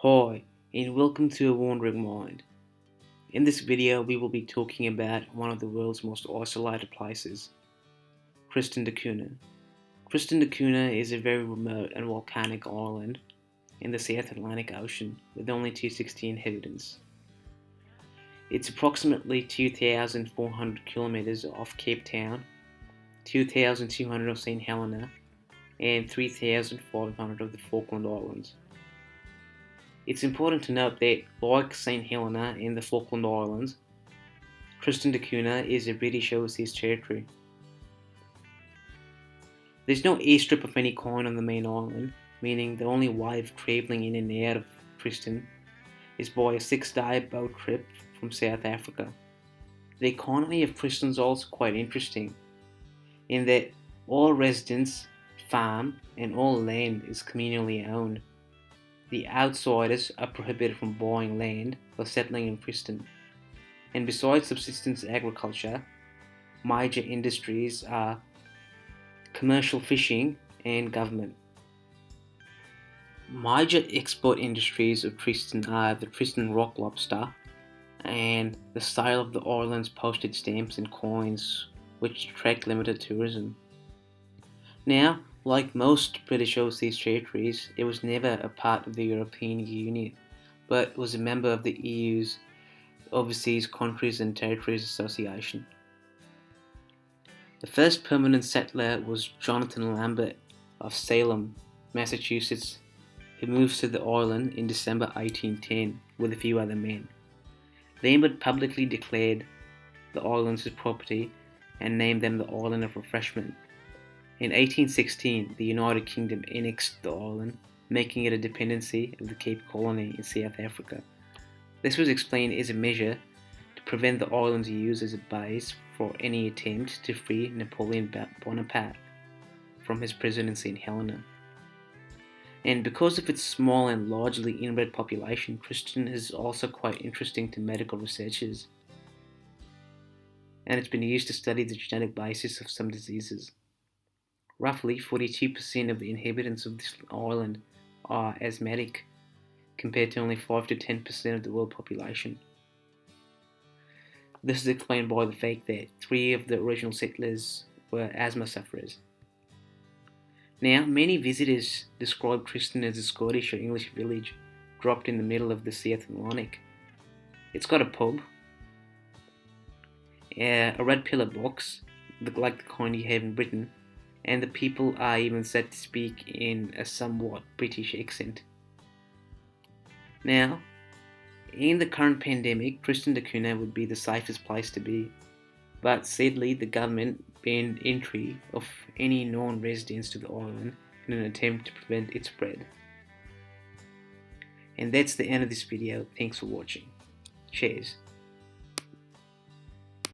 Hi, and welcome to A Wandering Mind. In this video, we will be talking about one of the world's most isolated places, Tristan Da Cunha. Tristan Da Cunha is a very remote and volcanic island in the South Atlantic Ocean with only 260 inhabitants. It's approximately 2,400 kilometers off Cape Town, 2,200 of St. Helena, and 3,500 of the Falkland Islands. It's important to note that, like St. Helena and the Falkland Islands, Tristan Da Cunha is a British overseas territory. There's no airstrip of any kind on the main island, meaning the only way of travelling in and out of Tristan is by a 6-day boat trip from South Africa. The economy of Tristan is also quite interesting, in that all residents farm and all land is communally owned. The outsiders are prohibited from buying land or settling in Tristan. And besides subsistence agriculture, major industries are commercial fishing and government. Major export industries of Tristan are the Tristan rock lobster and the sale of the island's postage stamps and coins, which attract limited tourism. Now, like most British overseas territories, it was never a part of the European Union, but was a member of the EU's Overseas Countries and Territories Association. The first permanent settler was Jonathan Lambert of Salem, Massachusetts, who moved to the island in December 1810 with a few other men. Lambert publicly declared the islands his property and named them the Island of Refreshment. In 1816, the United Kingdom annexed the island, making it a dependency of the Cape Colony in South Africa. This was explained as a measure to prevent the island's use as a base for any attempt to free Napoleon Bonaparte from his prison in St. Helena. And because of its small and largely inbred population, Tristan is also quite interesting to medical researchers, and it's been used to study the genetic basis of some diseases. Roughly 42% of the inhabitants of this island are asthmatic, compared to only 5 to 10% of the world population. This is explained by the fact that 3 of the original settlers were asthma sufferers. Now, many visitors describe Tristan as a Scottish or English village dropped in the middle of the South Atlantic. It's got a pub, a red pillar box, like the kind you have in Britain, and the people are even said to speak in a somewhat British accent. Now, in the current pandemic, Tristan Da Cunha would be the safest place to be, but sadly the government banned entry of any non-residents to the island in an attempt to prevent its spread. And that's the end of this video. Thanks for watching. Cheers.